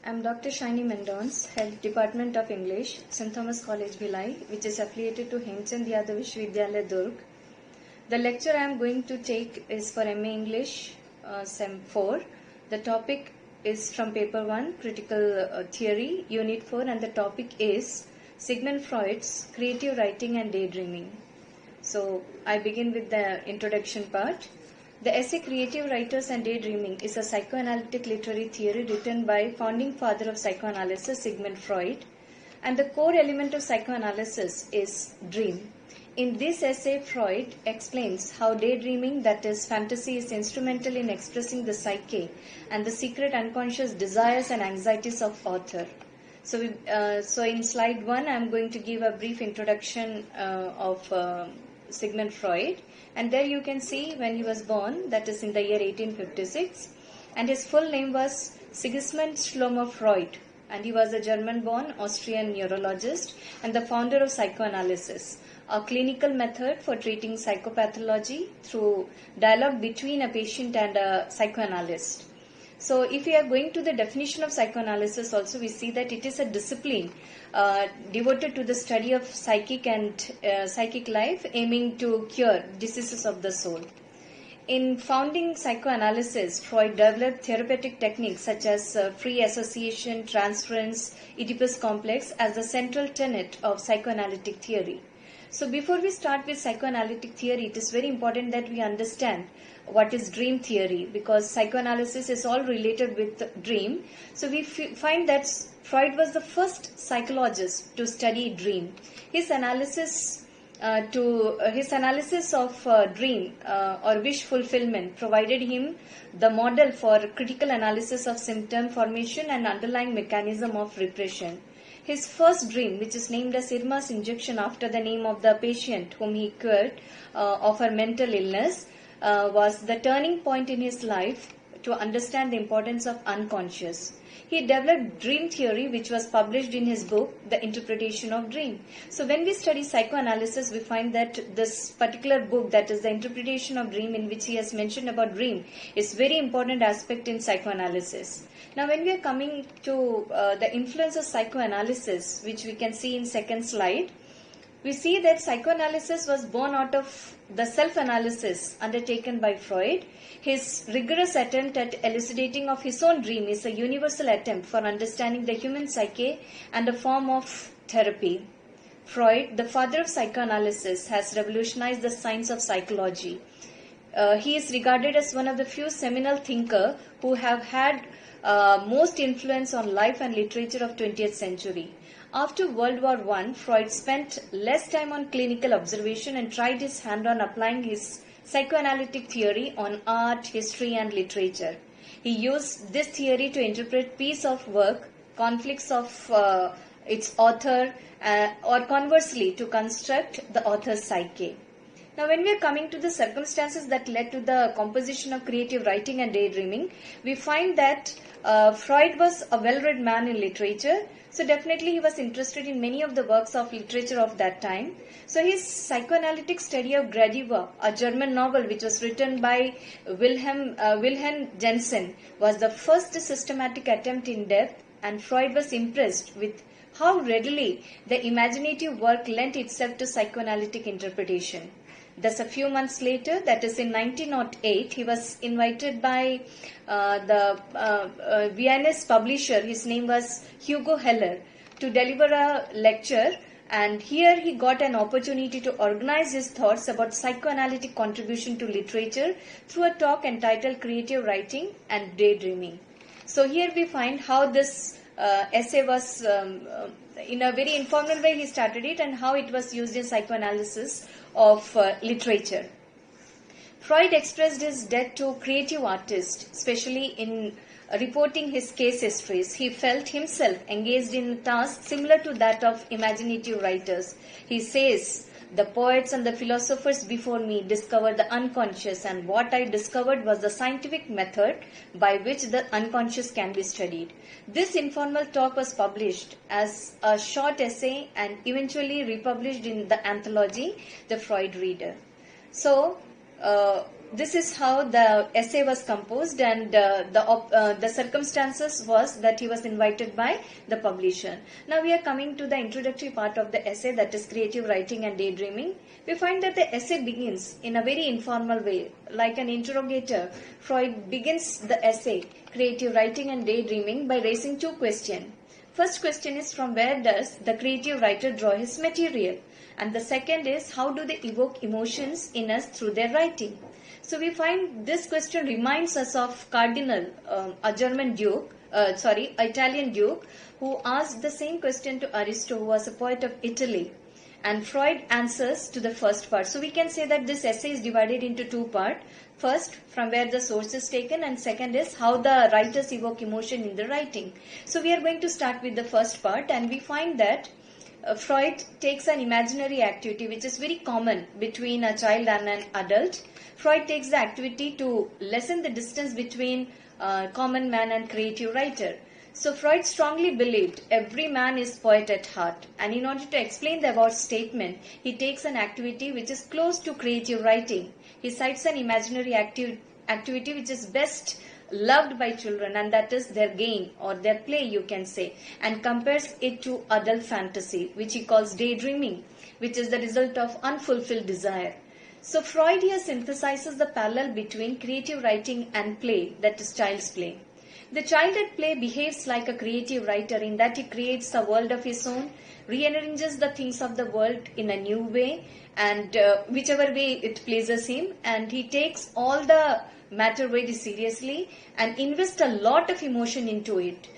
I'm Dr. Shiny Mendons, Head Department of English, St. Thomas College, Bhilai, which is affiliated to Hemchand Yadav Vishwavidyalaya, Durg. The lecture I am going to take is for MA English, Sem 4. The topic is from Paper 1, Critical Theory, Unit 4, and the topic is Sigmund Freud's Creative Writing and Daydreaming. So, I begin with the introduction part. The essay Creative Writers and Daydreaming is a psychoanalytic literary theory written by founding father of psychoanalysis Sigmund Freud, and the core element of psychoanalysis is dream. In this essay, Freud explains how daydreaming, that is fantasy, is instrumental in expressing the psyche and the secret unconscious desires and anxieties of author. So in slide 1, I am going to give a brief introduction of Sigmund Freud, and there you can see when he was born, that is in the year 1856, and his full name was Sigismund Schlomo Freud, and he was a German-born Austrian neurologist and the founder of psychoanalysis, a clinical method for treating psychopathology through dialogue between a patient and a psychoanalyst. So if we are going to the definition of psychoanalysis also, we see that it is a discipline devoted to the study of psychic and psychic life, aiming to cure diseases of the soul. In founding psychoanalysis, Freud developed therapeutic techniques such as free association, transference, Oedipus complex as the central tenet of psychoanalytic theory. So before we start with psychoanalytic theory, it is very important that we understand what is dream theory, because psychoanalysis is all related with dream. So we find that Freud was the first psychologist to study dream. His analysis of dream or wish fulfillment provided him the model for critical analysis of symptom formation and underlying mechanism of repression. His first dream, which is named as Irma's injection after the name of the patient whom he cured of her mental illness, was the turning point in his life to understand the importance of unconscious. He developed dream theory, which was published in his book, The Interpretation of Dream. So when we study psychoanalysis, we find that this particular book, that is The Interpretation of Dream, in which he has mentioned about dream, is very important aspect in psychoanalysis. Now when we are coming to the influence of psychoanalysis, which we can see in second slide, we see that psychoanalysis was born out of the self-analysis undertaken by Freud. His rigorous attempt at elucidating of his own dream is a universal attempt for understanding the human psyche and a form of therapy. Freud, the father of psychoanalysis, has revolutionized the science of psychology. He is regarded as one of the few seminal thinkers who have had most influence on life and literature of 20th century. After World War I, Freud spent less time on clinical observation and tried his hand on applying his psychoanalytic theory on art, history and literature. He used this theory to interpret piece of work, conflicts of its author, or conversely to construct the author's psyche. Now when we are coming to the circumstances that led to the composition of creative writing and daydreaming, we find that Freud was a well-read man in literature. So definitely he was interested in many of the works of literature of that time. So his psychoanalytic study of Gradiva, a German novel which was written by Wilhelm Jensen, was the first systematic attempt in depth, and Freud was impressed with how readily the imaginative work lent itself to psychoanalytic interpretation. Thus, a few months later, that is in 1908, he was invited by the Viennese publisher, his name was Hugo Heller, to deliver a lecture, and here he got an opportunity to organize his thoughts about psychoanalytic contribution to literature through a talk entitled Creative Writing and Daydreaming. So here we find how this essay was, in a very informal way he started it, and how it was used in psychoanalysis of literature. Freud expressed his debt to creative artists, especially in reporting his case histories. He felt himself engaged in a task similar to that of imaginative writers. He says, "The poets and the philosophers before me discovered the unconscious, and what I discovered was the scientific method by which the unconscious can be studied." This informal talk was published as a short essay and eventually republished in the anthology, The Freud Reader. So, this is how the essay was composed, and the circumstances was that he was invited by the publisher. Now we are coming to the introductory part of the essay, that is creative writing and daydreaming. We find that the essay begins in a very informal way, like an interrogator. Freud begins the essay, creative writing and daydreaming, by raising two questions. First question is, from where does the creative writer draw his material? And the second is, how do they evoke emotions in us through their writing? So we find this question reminds us of Cardinal, Italian duke, who asked the same question to Ariosto, who was a poet of Italy. And Freud answers to the first part. So we can say that this essay is divided into two parts. First, from where the source is taken, and second is how the writers evoke emotion in the writing. So we are going to start with the first part, and we find that Freud takes an imaginary activity which is very common between a child and an adult. Freud takes the activity to lessen the distance between common man and creative writer. So Freud strongly believed every man is poet at heart, and in order to explain the above statement, he takes an activity which is close to creative writing. He cites an imaginary activity which is best loved by children, and that is their game or their play, you can say, and compares it to adult fantasy, which he calls daydreaming, which is the result of unfulfilled desire. So Freud here synthesizes the parallel between creative writing and play, that is child's play. The child at play behaves like a creative writer in that he creates a world of his own, rearranges the things of the world in a new way, and whichever way it pleases him, and he takes all the matter very seriously and invests a lot of emotion into it.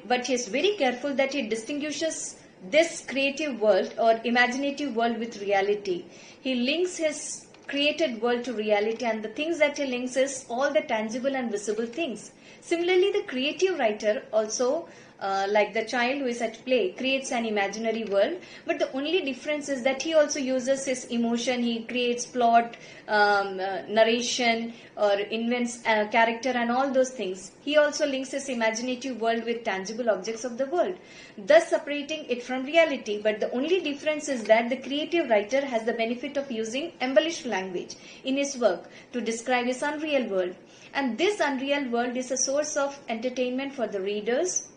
But he is very careful that he distinguishes this creative world or imaginative world with reality. He links his created world to reality, and the things that he links is all the tangible and visible things. Similarly, the creative writer also, like the child who is at play, creates an imaginary world, but the only difference is that he also uses his emotion. He creates plot, narration, or invents character and all those things. He also links his imaginative world with tangible objects of the world, thus separating it from reality. But the only difference is that the creative writer has the benefit of using embellished language in his work to describe his unreal world. And this unreal world is a source of entertainment for the readers,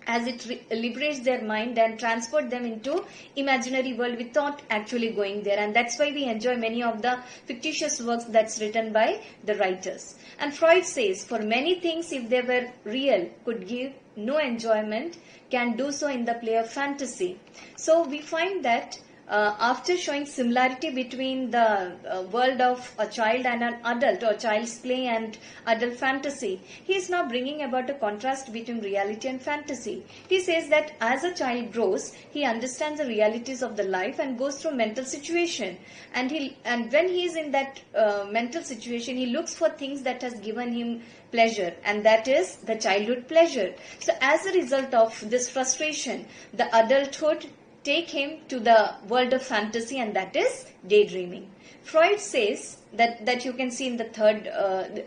as it liberates their mind and transport them into imaginary world without actually going there. And that's why we enjoy many of the fictitious works that's written by the writers. And Freud says, for many things, if they were real, could give no enjoyment, can do so in the play of fantasy. So we find that after showing similarity between the world of a child and an adult, or child's play and adult fantasy, he is now bringing about a contrast between reality and fantasy. He says that as a child grows, he understands the realities of the life and goes through mental situation. And when he is in that mental situation, he looks for things that has given him pleasure, and that is the childhood pleasure. So as a result of this frustration, the adulthood take him to the world of fantasy, and that is daydreaming. Freud says that you can see in the third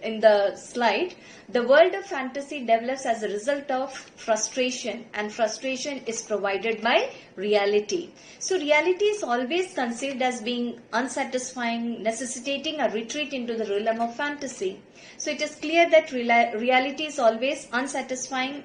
in the slide, the world of fantasy develops as a result of frustration, and frustration is provided by reality. So reality is always conceived as being unsatisfying, necessitating a retreat into the realm of fantasy. So it is clear that reality is always unsatisfying,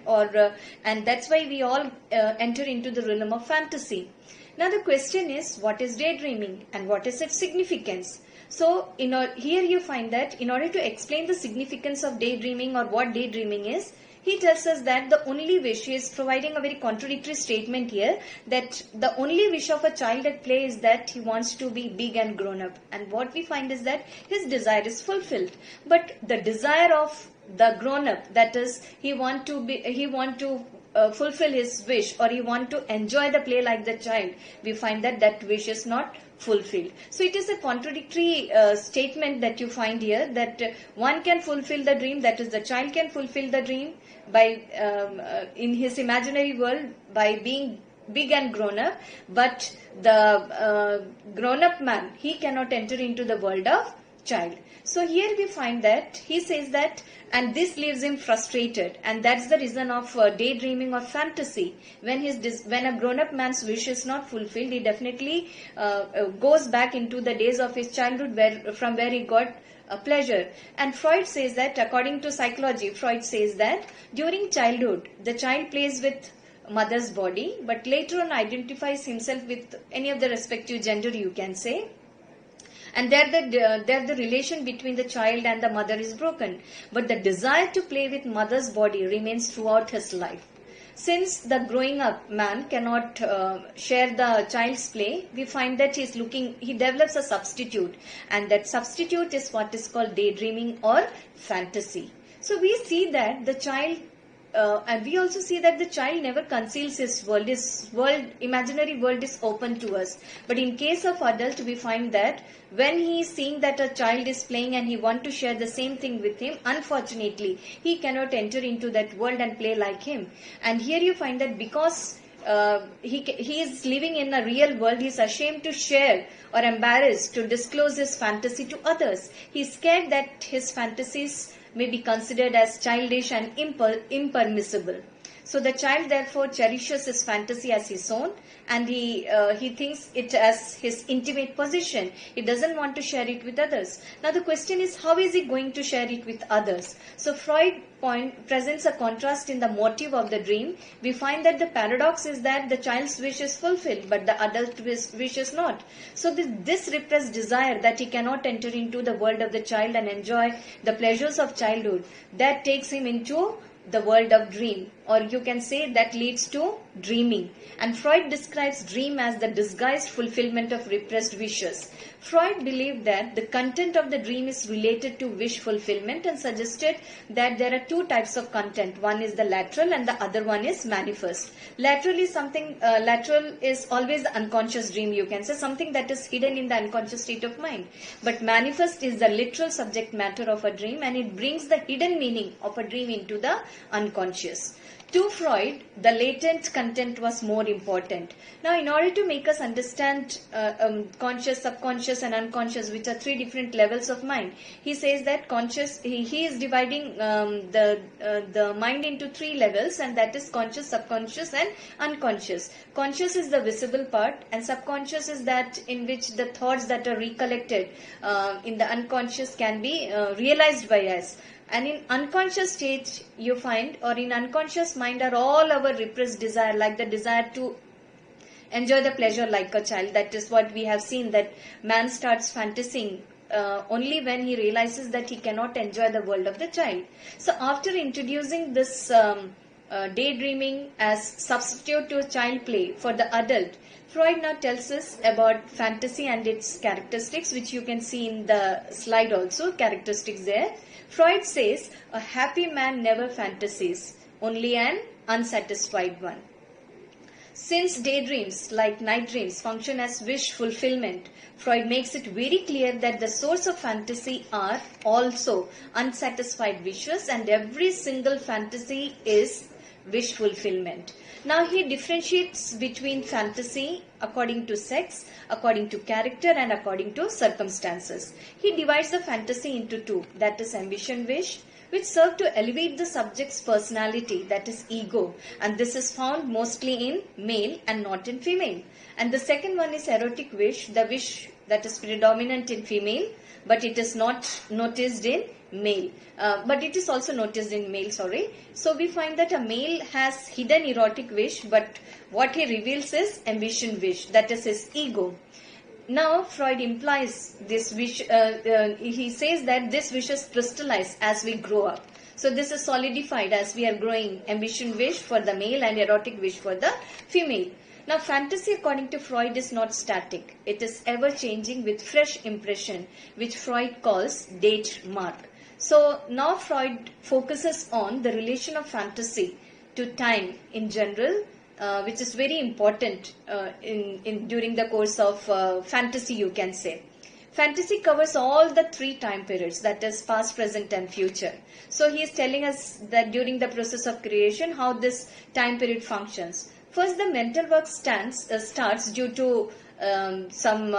and that's why we all enter into the realm of fantasy. Now the question is, what is daydreaming and what is its significance? So here you find that in order to explain the significance of daydreaming, or what daydreaming is, he tells us that the only wish, he is providing a very contradictory statement here, that the only wish of a child at play is that he wants to be big and grown up. And what we find is that his desire is fulfilled. But the desire of the grown up, that is, he want to fulfill his wish, or he want to enjoy the play like the child, we find that wish is not fulfilled. So it is a contradictory statement that you find here, that one can fulfill the dream, that is, the child can fulfill the dream by in his imaginary world by being big and grown up, but the grown up man, he cannot enter into the world of child. So here we find that he says that, and this leaves him frustrated, and that's the reason of daydreaming or fantasy. When a grown-up man's wish is not fulfilled, he definitely goes back into the days of his childhood, from where he got pleasure. And Freud says that, according to psychology, Freud says that during childhood, the child plays with mother's body, but later on identifies himself with any of the respective gender, you can say. And there the relation between the child and the mother is broken. But the desire to play with mother's body remains throughout his life. Since the growing up man cannot share the child's play, we find that he develops a substitute, and that substitute is what is called daydreaming or fantasy. So we see that the child, and we also see that the child never conceals his world. His world, imaginary world, is open to us. But in case of adult, we find that when he is seeing that a child is playing and he wants to share the same thing with him, unfortunately, he cannot enter into that world and play like him. And here you find that because he is living in a real world, he is ashamed to share or embarrassed to disclose his fantasy to others. He is scared that his fantasies may be considered as childish and impermissible. So the child therefore cherishes his fantasy as his own, and he thinks it as his intimate possession. He doesn't want to share it with others. Now the question is, how is he going to share it with others? So Freud presents a contrast in the motive of the dream. We find that the paradox is that the child's wish is fulfilled, but the adult wish is not. So this repressed desire that he cannot enter into the world of the child and enjoy the pleasures of childhood, that takes him into the world of dream, or you can say that leads to dreaming. And Freud describes dream as the disguised fulfillment of repressed wishes. Freud believed that the content of the dream is related to wish fulfillment and suggested that there are two types of content. One is the lateral and the other one is manifest. Lateral is always the unconscious dream, you can say, something that is hidden in the unconscious state of mind. But manifest is the literal subject matter of a dream, and it brings the hidden meaning of a dream into the unconscious. To Freud, the latent content was more important. Now, in order to make us understand conscious, subconscious and unconscious, which are three different levels of mind, he says that conscious, he is dividing the mind into three levels, and that is conscious, subconscious and unconscious. Conscious is the visible part, and subconscious is that in which the thoughts that are recollected in the unconscious can be realized by us. And in unconscious state, you find, or in unconscious mind, are all our repressed desire, like the desire to enjoy the pleasure like a child. That is what we have seen, that man starts fantasizing only when he realizes that he cannot enjoy the world of the child. So after introducing this daydreaming as substitute to child play for the adult, Freud now tells us about fantasy and its characteristics, which you can see in the slide also, characteristics there. Freud says, a happy man never fantasies, only an unsatisfied one. Since daydreams, like night dreams, function as wish fulfillment, Freud makes it very clear that the source of fantasy are also unsatisfied wishes, and every single fantasy is wish fulfillment. Now he differentiates between fantasy according to sex, according to character and according to circumstances. He divides the fantasy into two, that is ambition wish, which serve to elevate the subject's personality, that is ego, and this is found mostly in male and not in female. And the second one is erotic wish, the wish that is predominant in female, but it is not noticed in male. But it is also noticed in male, So we find that a male has hidden erotic wish, but what he reveals is ambition wish, that is his ego. Now Freud implies this wish, he says that this wishes crystallize as we grow up. So this is solidified as we are growing, ambition wish for the male and erotic wish for the female. Now fantasy, according to Freud, is not static. It is ever changing with fresh impression, which Freud calls date mark. So now Freud focuses on the relation of fantasy to time in general, which is very important during the course of fantasy, you can say. Fantasy covers all the three time periods, that is past, present and future. So he is telling us that during the process of creation, how this time period functions. First, the mental work starts due to some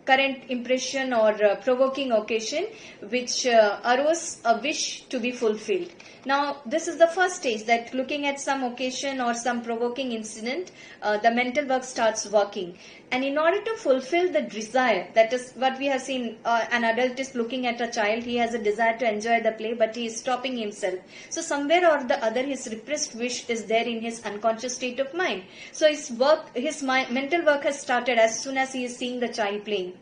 current impression or provoking occasion which arose a wish to be fulfilled. Now, this is the first stage, that looking at some occasion or some provoking incident, the mental work starts working. And in order to fulfill the desire, that is what we have seen, an adult is looking at a child, he has a desire to enjoy the play, but he is stopping himself. So somewhere or the other, his repressed wish is there in his unconscious state of mind. So his mental work has started as soon as he is seeing the child playing.